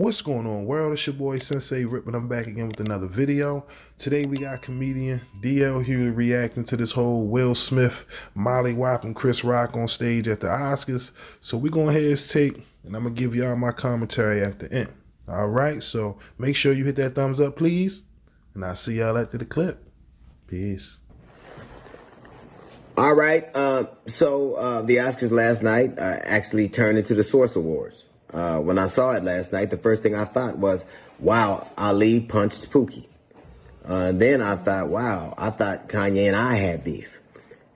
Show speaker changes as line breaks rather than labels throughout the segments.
What's going on, world? It's your boy SenseiRip, and I'm back again with another video. Today we got comedian DL Hughley reacting to this whole Will Smith, Molly Wop, and Chris Rock on stage at the Oscars. So we're going to hear his take, and I'm going to give y'all my commentary at the end. All right, so make sure you hit that thumbs up, please, and I'll see y'all after the clip. Peace.
All right, so the Oscars last night actually turned into the Source Awards. When I saw it last night, the first thing I thought was, wow, Ali punched Pookie. Then I thought, wow, I thought Kanye and I had beef.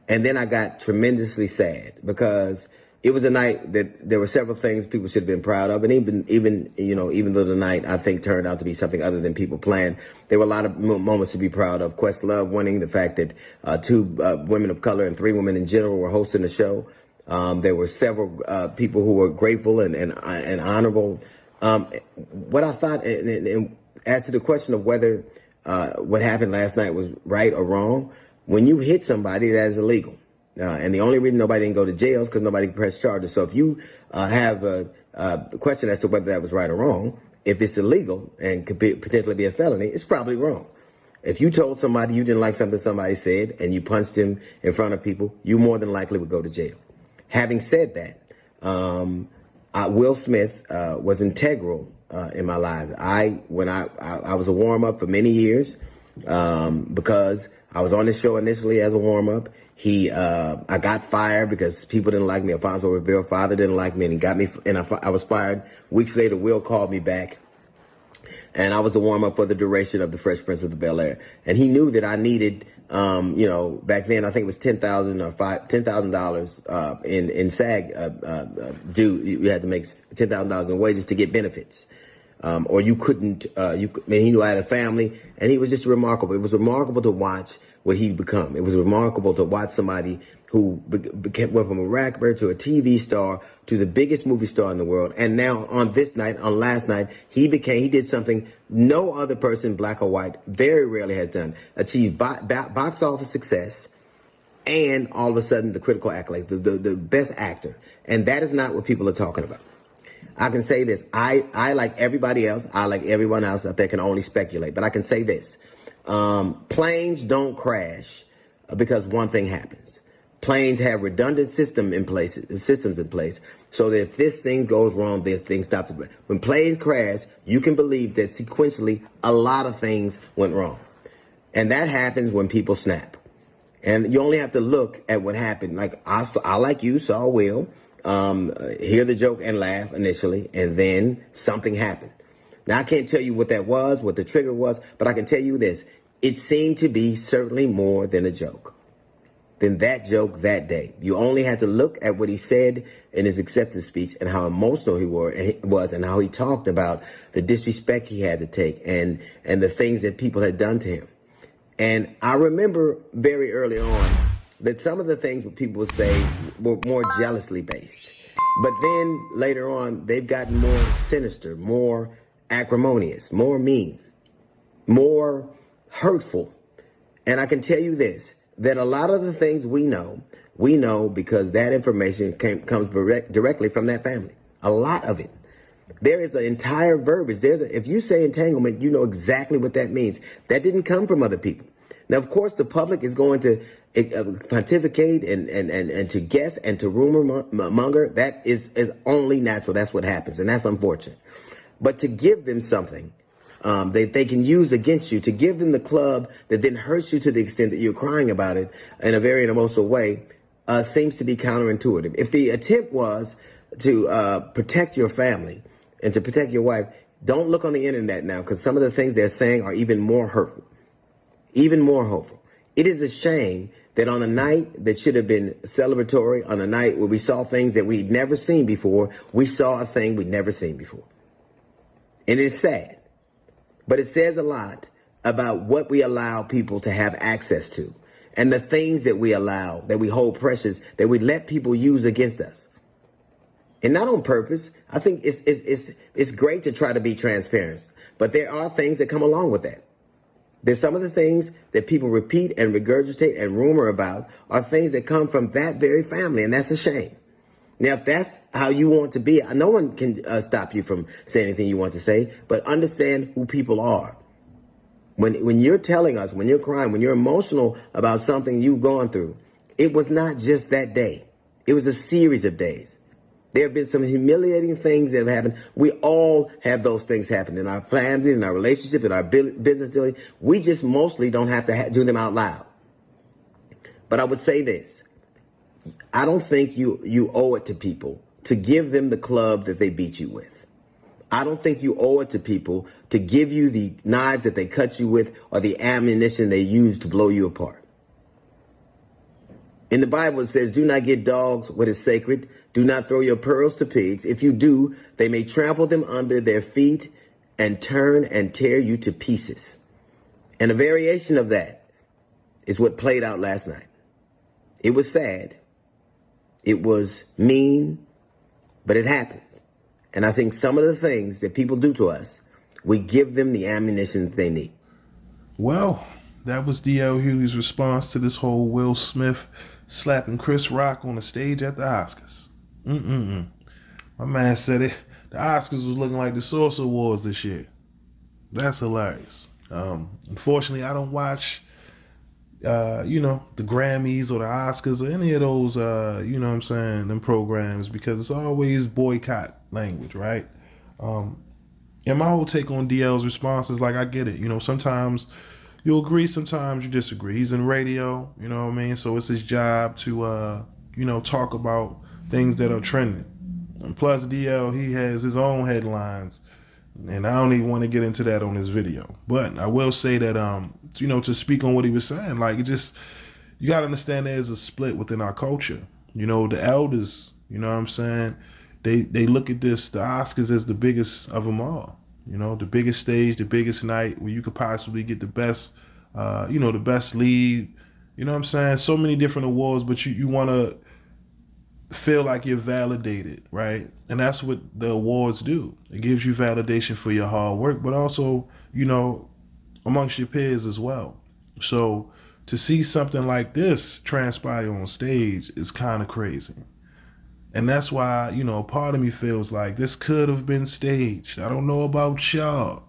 And then I got tremendously sad because it was a night that there were several things people should have been proud of. And even though the night I think turned out to be something other than people planned, there were a lot of moments to be proud of. Questlove winning, the fact that two women of color and three women in general were hosting the show. There were several people who were grateful and honorable. What I thought, and as to the question of whether what happened last night was right or wrong, when you hit somebody, that is illegal. And the only reason nobody didn't go to jail is because nobody pressed charges. So if you have a question as to whether that was right or wrong, if it's illegal and could potentially be a felony, it's probably wrong. If you told somebody you didn't like something somebody said and you punched him in front of people, you more than likely would go to jail. Having said that, Will Smith was integral in my life. When I was a warm-up for many years because I was on this show initially as a warm-up. I got fired because people didn't like me. Alfonso Ribeiro, father didn't like me, and he got me. And I was fired. Weeks later, Will called me back, and I was a warm-up for the duration of the Fresh Prince of the Bel-Air. And he knew that I needed. Back then I think it was $10,000 in SAG due. You had to make $10,000 in wages to get benefits, or you couldn't. He knew I had a family, and he was just remarkable. It was remarkable to watch what he'd become. It was remarkable to watch somebody who went from a rapper to a TV star to the biggest movie star in the world. And now on last night, he did something no other person, black or white, very rarely has done. Achieved box office success and all of a sudden the critical accolades, the best actor. And that is not what people are talking about. I can say this. I like everybody else. I like everyone else out there can only speculate. But I can say this. Planes don't crash because one thing happens. Planes have redundant systems in place, so that if this thing goes wrong, then things stop. When planes crash, you can believe that sequentially a lot of things went wrong. And that happens when people snap. And you only have to look at what happened. Like I like you, saw Will, hear the joke and laugh initially, and then something happened. Now, I can't tell you what that was, what the trigger was, but I can tell you this. It seemed to be certainly more than a joke. Than that joke that day. You only had to look at what he said in his acceptance speech and how emotional he was and how he talked about the disrespect he had to take and the things that people had done to him. And I remember very early on that some of the things that people would say were more jealously based. But then later on, they've gotten more sinister, more acrimonious, more mean, more hurtful. And I can tell you this, that a lot of the things we know because that information comes directly from that family. A lot of it. There is an entire verbiage. If you say entanglement, you know exactly what that means. That didn't come from other people. Now, of course, the public is going to pontificate and to guess and to rumor monger. That is only natural. That's what happens, and that's unfortunate. But to give them something they can use against you, to give them the club that then hurts you to the extent that you're crying about it in a very emotional way, seems to be counterintuitive. If the attempt was to protect your family and to protect your wife, don't look on the internet now, because some of the things they're saying are even more hurtful, even more hopeful. It is a shame that on a night that should have been celebratory, on a night where we saw things that we'd never seen before, we saw a thing we'd never seen before. And it's sad. But it says a lot about what we allow people to have access to and the things that we allow, that we hold precious, that we let people use against us. And not on purpose. I think it's great to try to be transparent, but there are things that come along with that. There's some of the things that people repeat and regurgitate and rumor about are things that come from that very family, and that's a shame. Now, if that's how you want to be, no one can stop you from saying anything you want to say, but understand who people are. When you're telling us, when you're crying, when you're emotional about something you've gone through, it was not just that day. It was a series of days. There have been some humiliating things that have happened. We all have those things happen in our families, in our relationships, in our business dealing. We just mostly don't have to do them out loud. But I would say this. I don't think you owe it to people to give them the club that they beat you with. I don't think you owe it to people to give you the knives that they cut you with or the ammunition they use to blow you apart. In the Bible, it says, do not give dogs what is sacred. Do not throw your pearls to pigs. If you do, they may trample them under their feet and turn and tear you to pieces. And a variation of that is what played out last night. It was sad. It was mean, but it happened. And I think some of the things that people do to us, we give them the ammunition that they need.
Well, that was D.L. Hughley's response to this whole Will Smith slapping Chris Rock on the stage at the Oscars. My man said it. The Oscars was looking like the Source Awards this year. That's hilarious. Unfortunately, I don't watch, the Grammys or the Oscars or any of those, them programs, because it's always boycott language, right? And my whole take on DL's response is like, I get it. Sometimes you'll agree, sometimes you disagree. He's in radio, you know what I mean? So it's his job to, talk about things that are trending. And plus, DL, he has his own headlines, and I don't even want to get into that on this video. But I will say that, to speak on what he was saying, like, you got to understand there's a split within our culture. The elders, you know what I'm saying? They look at the Oscars as the biggest of them all. The biggest stage, the biggest night where you could possibly get the best, the best lead. You know what I'm saying? So many different awards, but you want to feel like you're validated, right? And that's what the awards do. It gives you validation for your hard work, but also, amongst your peers as well. So to see something like this transpire on stage is kind of crazy. And that's why, part of me feels like this could have been staged. I don't know about y'all,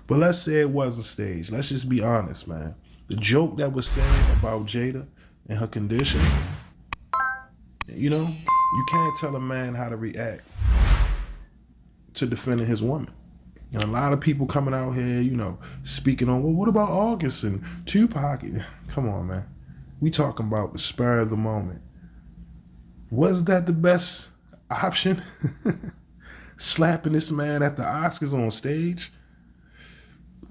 but let's say it wasn't staged. Let's just be honest, man. The joke that was said about Jada and her condition, you can't tell a man how to react to defending his woman. And a lot of people coming out here, speaking on, well, what about August and Tupac? Come on, man. We talking about the spur of the moment. Was that the best option? Slapping this man at the Oscars on stage?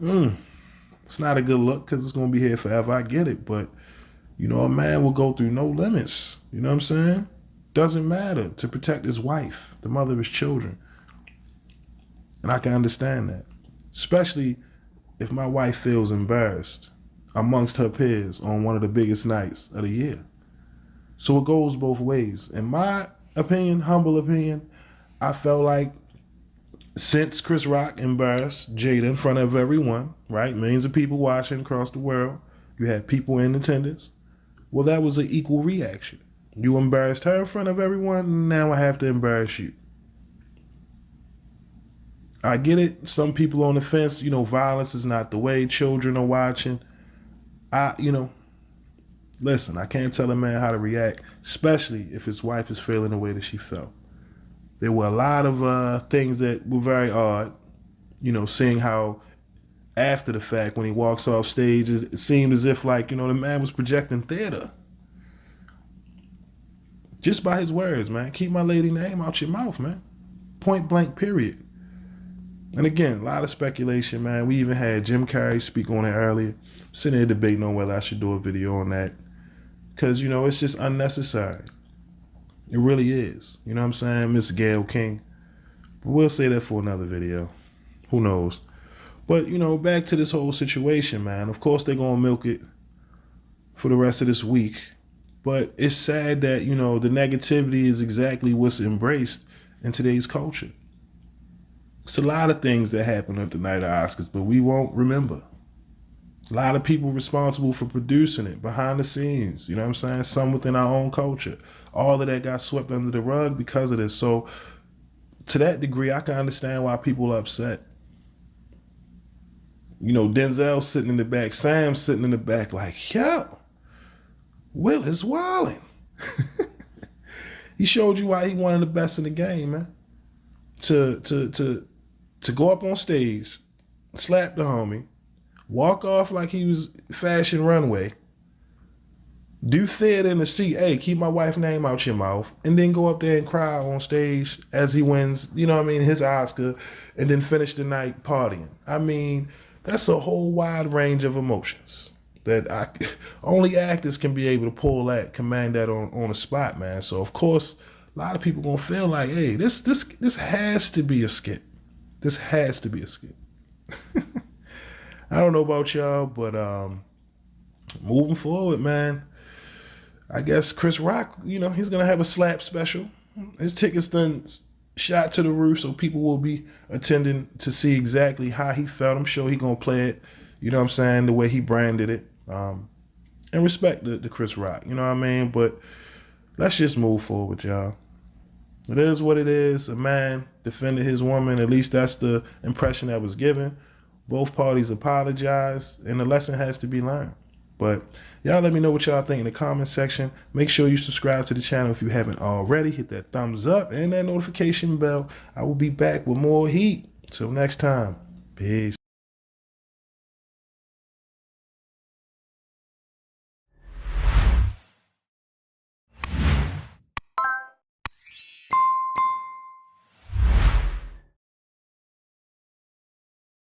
It's not a good look because it's going to be here forever. I get it. But, a man will go through no limits. You know what I'm saying? Doesn't matter, to protect his wife, the mother of his children. And I can understand that. Especially if my wife feels embarrassed amongst her peers on one of the biggest nights of the year. So it goes both ways. In my opinion, humble opinion, I felt like since Chris Rock embarrassed Jada in front of everyone, right? Millions of people watching across the world. You had people in attendance. Well, that was an equal reaction. You embarrassed her in front of everyone, now I have to embarrass you. I get it. Some people on the fence, violence is not the way. Children are watching. Listen, I can't tell a man how to react, especially if his wife is feeling the way that she felt. There were a lot of things that were very odd, seeing how after the fact, when he walks off stage, it seemed as if the man was projecting theater. Just by his words, man. Keep my lady name out your mouth, man. Point blank, period. And again, a lot of speculation, man. We even had Jim Carrey speak on it earlier. I'm sitting here debating on whether I should do a video on that. Because, it's just unnecessary. It really is. You know what I'm saying? Miss Gayle King. But we'll say that for another video. Who knows? But, back to this whole situation, man. Of course, they're going to milk it for the rest of this week. But it's sad that, the negativity is exactly what's embraced in today's culture. It's a lot of things that happened at the night of Oscars, but we won't remember. A lot of people responsible for producing it behind the scenes. You know what I'm saying? Some within our own culture. All of that got swept under the rug because of this. So to that degree, I can understand why people are upset. You know, Denzel's sitting in the back, Sam's sitting in the back like, yo, Will is wilding. He showed you why he one of the best in the game, man. To go up on stage, slap the homie, walk off like he was fashion runway, do theater in the seat, hey, keep my wife's name out your mouth, and then go up there and cry on stage as he wins, you know what I mean, his Oscar, and then finish the night partying. I mean, that's a whole wide range of emotions that only actors can be able to pull that, command that on the spot, man. So of course, a lot of people gonna feel like, hey, this has to be a skit. This has to be a skit. I don't know about y'all, but moving forward, man, I guess Chris Rock, you know, he's gonna have a slap special. His tickets done shot to the roof, so people will be attending to see exactly how he felt. I'm sure he gonna play it, you know what I'm saying, the way he branded it. And respect the Chris Rock, you know what I mean? But let's just move forward, y'all. It is what it is. A man defended his woman. At least that's the impression that was given. Both parties apologized, and the lesson has to be learned. But y'all let me know what y'all think in the comment section. Make sure you subscribe to the channel if you haven't already. Hit that thumbs up and that notification bell. I will be back with more heat. Till next time. Peace.